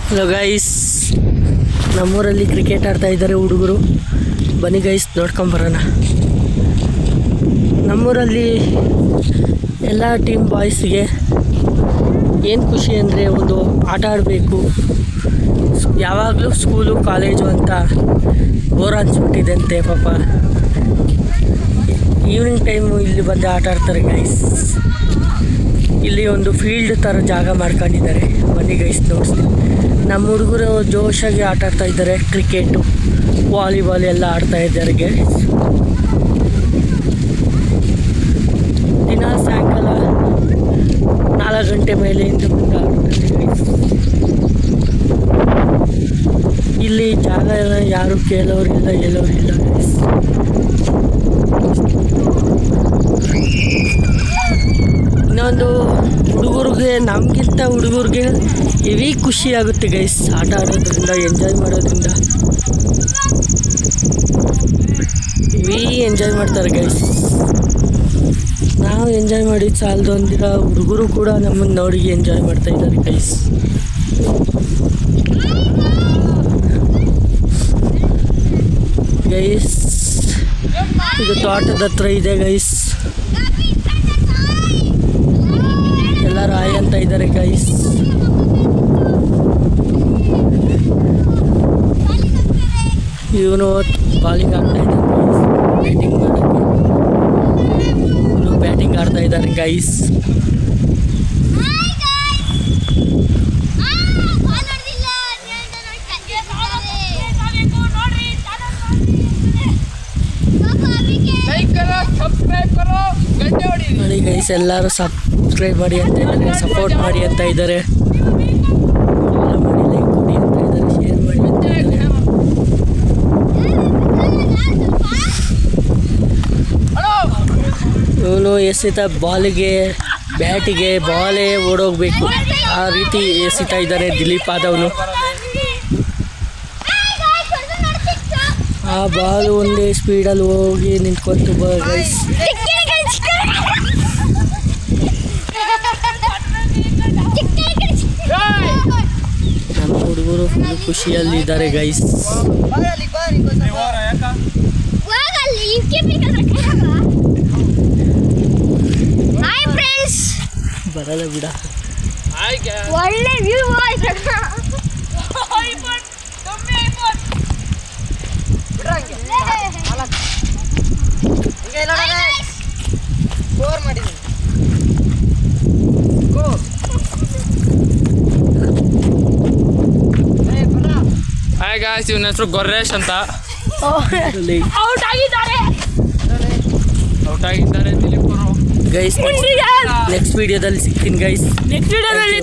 Hello guys, ನಮ್ಮೂರಲ್ಲಿ cricket ಆಡ್ತಾ ಇದ್ದಾರೆ ಹುಡುಗರು. ಬನ್ನಿ ಗೈಸ್ ನೋಡ್ಕೊಂಬರೋಣ. ನಮ್ಮೂರಲ್ಲಿ ಎಲ್ಲ ಟೀಮ್ ಬಾಯ್ಸ್ಗೆ ಏನು ಖುಷಿ ಅಂದರೆ ಒಂದು ಆಟ ಆಡಬೇಕು. ಯಾವಾಗಲೂ ಸ್ಕೂಲು ಕಾಲೇಜು ಅಂತ ಬೋರ್ ಅನ್ಸ್ಬಿಟ್ಟಿದೆ ಅಂತೆ ಪಾಪ. ಈವ್ನಿಂಗ್ ಟೈಮು ಇಲ್ಲಿ ಬಂದು ಆಟ ಆಡ್ತಾರೆ ಗೈಸ್. ಇಲ್ಲಿ ಒಂದು ಫೀಲ್ಡ್ ಥರ ಜಾಗ ಮಾಡ್ಕೊಂಡಿದ್ದಾರೆ. ಬನ್ನಿ ಗೈಸ್ ನೋಡಿಸ್ತೀನಿ. ನಮ್ಮ ಹುಡುಗರು ಜೋಶಾಗಿ ಆಟ ಆಡ್ತಾ ಇದ್ದಾರೆ. ಕ್ರಿಕೆಟು, ವಾಲಿಬಾಲ್ ಎಲ್ಲ ಆಡ್ತಾ ಇದ್ದಾರೆ ಗೈಸ್. ದಿನ ಸಾಯಂಕಾಲ 4 ಗಂಟೆ ಮೇಲೆಯಿಂದ ಬಂದು ಆಡ್ತಾರೆ ಗೈಸ್. ಇಲ್ಲಿ ಜಾಗ ಎಲ್ಲ ಯಾರು ಕೇಳೋರಿಲ್ಲ, ಹೇಳೋರಿಲ್ಲ ಗೈಸ್. ಇನ್ನೊಂದು ಹುಡುಗರಿಗೆ, ನಮಗಿಂತ ಹುಡುಗರಿಗೆ ಹೆವಿ ಖುಷಿ ಆಗುತ್ತೆ ಗೈಸ್ ಆಟ ಆಡೋದ್ರಿಂದ, ಎಂಜಾಯ್ ಮಾಡೋದ್ರಿಂದ. ಹೆವಿ ಎಂಜಾಯ್ ಮಾಡ್ತಾರೆ ಗೈಸ್. ನಾವು ಎಂಜಾಯ್ ಮಾಡಿದ್ದು ಸಾಲದು ಅಂದಿರ ಹುಡುಗರು ಕೂಡ ನಮ್ಮನ್ನು ನೋಡಿ ಎಂಜಾಯ್ ಮಾಡ್ತಾ ಇದ್ದಾರೆ ಗೈಸ್. ಗೈಸ್ ಇದು ತೋಟದ ಹತ್ರ ಇದೆ ಗೈಸ್. ಎಲ್ಲರೂ ಆಯ್ ಅಂತ ಇದ್ದಾರೆ ಗೈಸ್. ಇವನು ಬಾಲಿಂಗ್ ಆಡ್ತಾ ಇದ್ದಾನೆ ಗೈಸ್. ಬ್ಯಾಟಿಂಗ್ ಮಾಡೋಕ್ಕೆ ಇವನು ಬ್ಯಾಟಿಂಗ್ ಆಡ್ತಾ ಇದ್ದಾರೆ ಗೈಸ್. ನೋಡಿ ಗೈಸ್, ಎಲ್ಲರೂ ಸಬ್ಸ್ಕ್ರೈಬ್ ಮಾಡಿ ಅಂತ ಇದ್ದಾರೆ, ಸಪೋರ್ಟ್ ಮಾಡಿ ಅಂತ ಇದ್ದಾರೆ, ಫಾಲೋ ಮಾಡಿ, ಲೈಕ್ ಕೊಡಿ ಅಂತ ಇದ್ದಾರೆ, ಶೇರ್ ಮಾಡಿ ಅಂತ ಇದ್ದಾರೆ. ಇವನು ಎಸೆತ ಬಾಲಿಗೆ, ಬ್ಯಾಟಿಗೆ ಬಾಲೇ ಓಡೋಗ್ಬೇಕು ಆ ರೀತಿ ಎಸಿತಾ ಇದ್ದಾನೆ ದಿಲೀಪ್ ಆದವನು. ಆ ಬಾಲ್ ಒಂದೇ ಸ್ಪೀಡಲ್ಲಿ ಹೋಗಿ ನಿಂತ್ಕೊಂತು ಗೈಸ್. ನಮ್ಮ ಹುಡುಗರು ಫುಲ್ ಖುಷಿಯಲ್ಲಿದ್ದಾರೆ ಗೈಸ್. ಬರಲ್ಲ ಬಿಡ. ಒಳ್ಳೆ ವ್ಯೂ ಹಾಯ್ ಗಾಯ್ಸ್, ಇವನ ಹೆಸರು ಗೊರ್ರೇಶ್ ಅಂತ. ಔಟ್ ಆಗಿದ್ದಾರೆ ದಿಲೀಪ್ ಅವರು ಗೈಸ್. ನೆಕ್ಸ್ಟ್ ವಿಡಿಯೋದಲ್ಲಿ ಸಿಗ್ತೀನಿ ಗೈಸ್. ನೆಕ್ಸ್ಟ್ ವಿಡಿಯೋದಲ್ಲಿ